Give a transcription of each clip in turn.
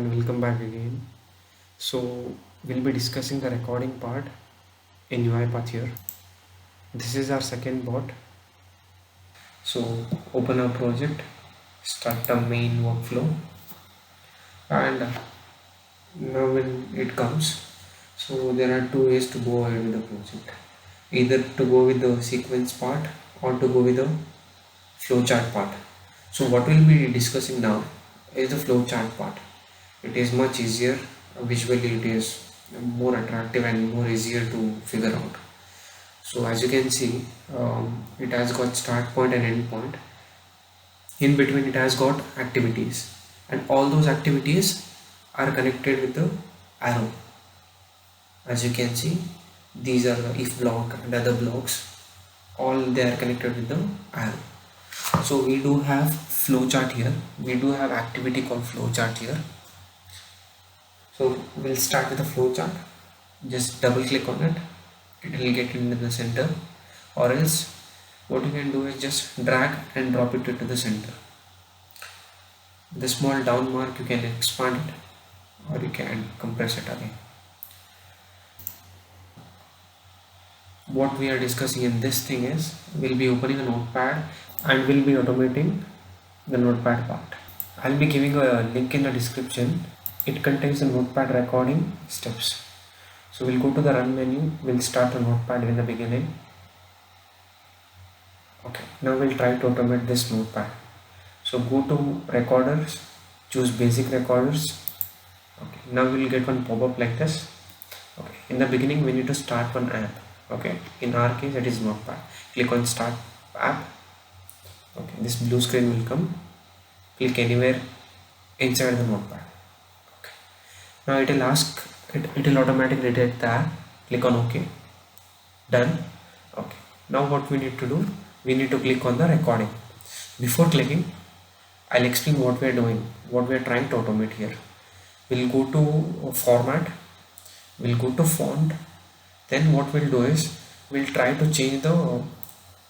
and welcome back again. So we'll be discussing the recording part in UiPath here. This is our second bot. So open our project, start the main workflow, and now when it comes, so there are two ways to go ahead with the project. Either to go with the sequence part or to go with the flowchart part. So what we'll be discussing now is the flowchart part. It is much easier visually, it is more attractive and more easier to figure out. So as you can see, it has got start point and end point. In between it has got activities, and all those activities are connected with the arrow. As you can see, these are the if block and other blocks, all they are connected with the arrow. So we do have flowchart here, we do have activity called flowchart here. So we'll start with the flowchart. Just double click on it, it will get into the center, or else what you can do is just drag and drop it into the center. The small down mark you can expand it, or you can compress it again. What we are discussing in this thing is we'll be opening a notepad and we'll be automating the notepad part. I'll be giving a link in the description. It contains the notepad recording steps. So we'll go to the run menu, we'll start the notepad in the beginning. Okay, now we'll try to automate this notepad. So go to recorders, choose basic recorders. Okay, now we'll get one pop-up like this. Okay, in the beginning we need to start one app. Okay, in our case it is notepad. Click on start app. Okay, this blue screen will come. Click anywhere inside the notepad. Okay, now it will ask, it will automatically detect the app. Click on OK. Done. Okay, now what we need to do, we need to click on the recording. Before clicking, I'll explain what we are doing, what we are trying to automate here. We'll go to format, we'll go to font. Then what we'll do is we'll try to change the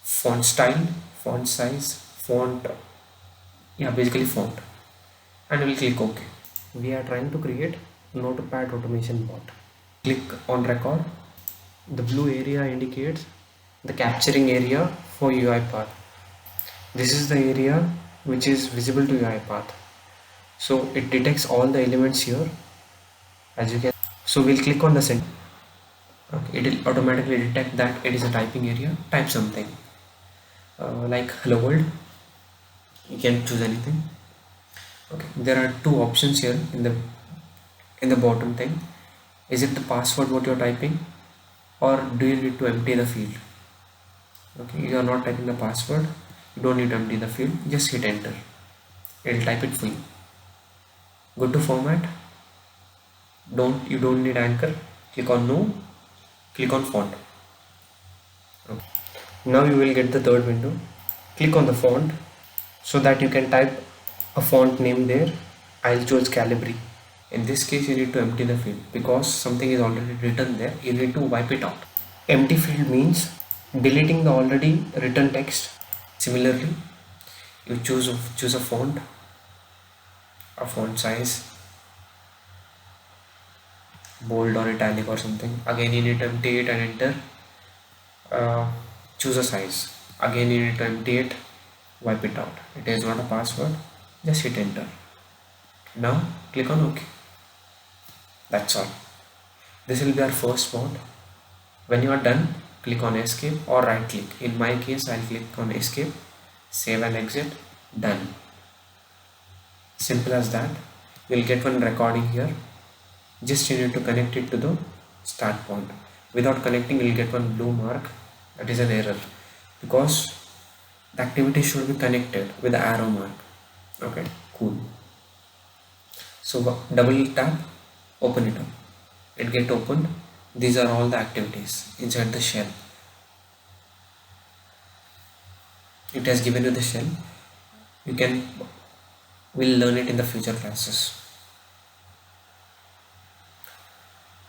font style, font size, font, basically font, and we'll click OK. We are trying to create notepad automation bot. Click on record. The blue area indicates the capturing area for UiPath. This is the area which is visible to UiPath. So it detects all the elements here, as you can. So we'll click on the center. Okay, it will automatically detect that it is a typing area. Type something like hello world. You can choose anything. Okay, there are two options here in the bottom thing. Is it the password what you're typing, or do you need to empty the field? Okay, you are not typing the password, you don't need to empty the field, just hit enter, it will type it for you. Go to format, you don't need anchor, click on no, click on font. Okay. Now you will get the third window. Click on the font so that you can type a font name there. I'll choose Calibri. In this case you need to empty the field because something is already written there, you need to wipe it out. Empty field means deleting the already written text. Similarly, you choose a font size, bold or italic or something. Again you need to empty it and enter. Choose a size. Again you need to empty it, wipe it out. It is not a password, just hit enter. Now click on OK. That's all. This will be our first bot. When you are done, click on escape or right click. In my case I'll click on escape, save and exit. Done. Simple as that. You'll get one recording here. Just you need to connect it to the start point. Without connecting you'll get one blue mark, that is an error, because the activity should be connected with the arrow mark. Okay, cool. So double tap, open it up, it get opened. These are all the activities inside the shell. It has given you the shell. We'll learn it in the future classes.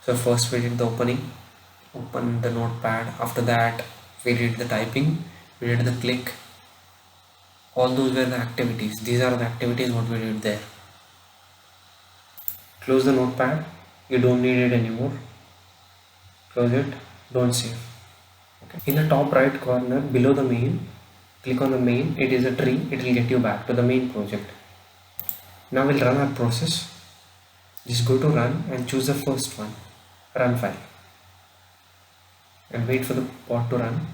So first we did the open the notepad. After that we did the typing, we did the click. All those were the activities. These are the activities what we did there. Close the notepad. You don't need it anymore. Close it. Don't save. Okay. In the top right corner below the main, click on the main. It is a tree. It will get you back to the main project. Now we'll run our process. Just go to run and choose the first one, run file, and wait for the bot to run.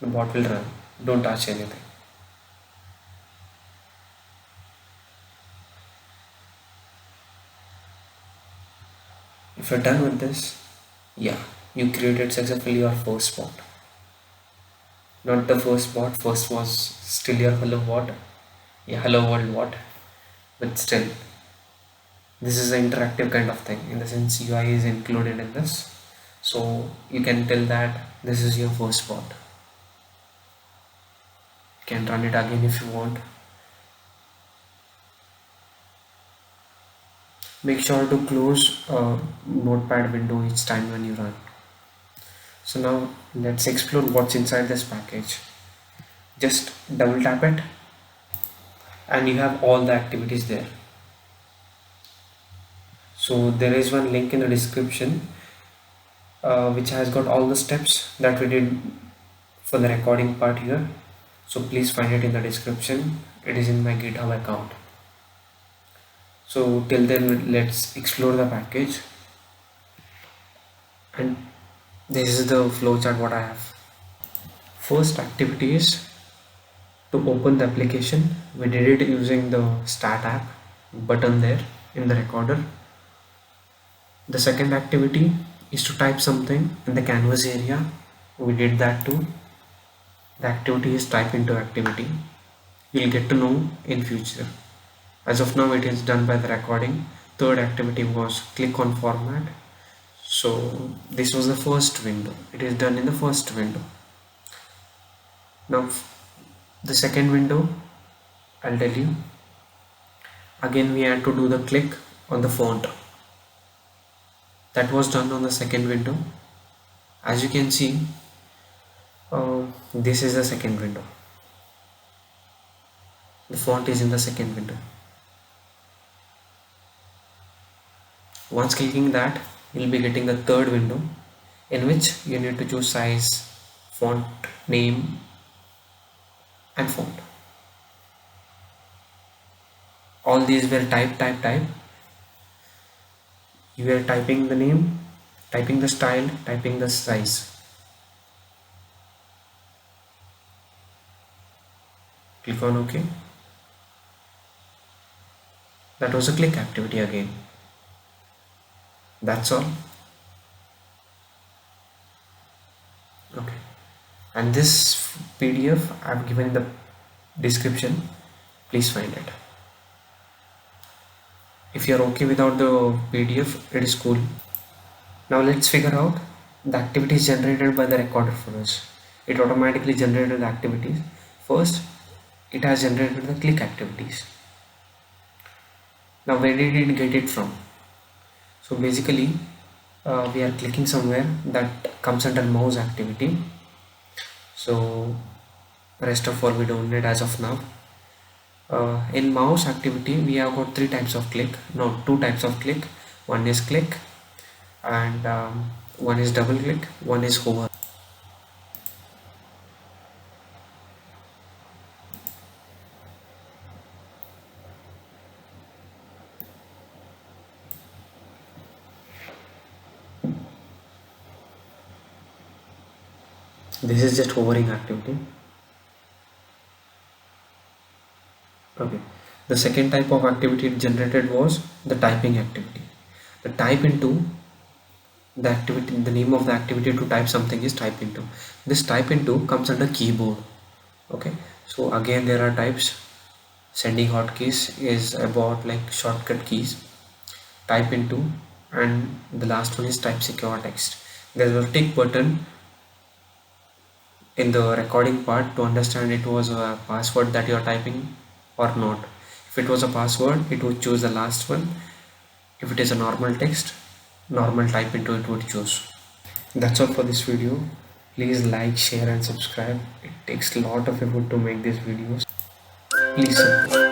The bot will run. Don't touch anything. If you're done with this, yeah, you created successfully your first bot. Not the first bot, first was still your hello bot. Yeah, hello world bot. But still, this is an interactive kind of thing in the sense UI is included in this. So you can tell that this is your first bot. You can run it again if you want. Make sure to close a notepad window each time when you run. So now let's explore what's inside this package. Just double tap it and you have all the activities there. So there is one link in the description which has got all the steps that we did for the recording part here. So please find it in the description. It is in my GitHub account. So till then, let's explore the package. And this is the flowchart what I have. First activity is to open the application. We did it using the start app button there in the recorder. The second activity is to type something in the canvas area. We did that too. The activity is type into activity. You'll get to know in future. As of now, it is done by the recording. Third activity was click on format. So this was the first window. It is done in the first window. Now the second window, I'll tell you. Again, we had to do the click on the font. That was done on the second window. As you can see, this is the second window. The font is in the second window. Once clicking that, you'll be getting the third window in which you need to choose size, font name and font. All these were type. You were typing the name, typing the style, typing the size. Click on OK. That was a click activity again. That's all. Okay. And this PDF I've given in the description. Please find it. If you're okay without the PDF, it is cool. Now let's figure out the activities generated by the recorder for us. It automatically generated the activities. First, it has generated the click activities. Now where did it get it from? So basically we are clicking somewhere that comes under mouse activity. So rest of all we don't need as of now. In mouse activity we have got two types of click. One is click and one is double click, one is hover. This is just hovering activity. Okay. The second type of activity it generated was the typing activity. The type into the activity, the name of the activity to type something is type into. This type into comes under keyboard. Okay. So again there are types. Sending hotkeys is about like shortcut keys. Type into, and the last one is type secure text. There's a tick button in the recording part to understand it was a password that you are typing or not. If it was a password, it would choose the last one. If it is a normal text, normal type into it would choose. That's all for this video. Please like, share and subscribe. It takes a lot of effort to make these videos. Please support.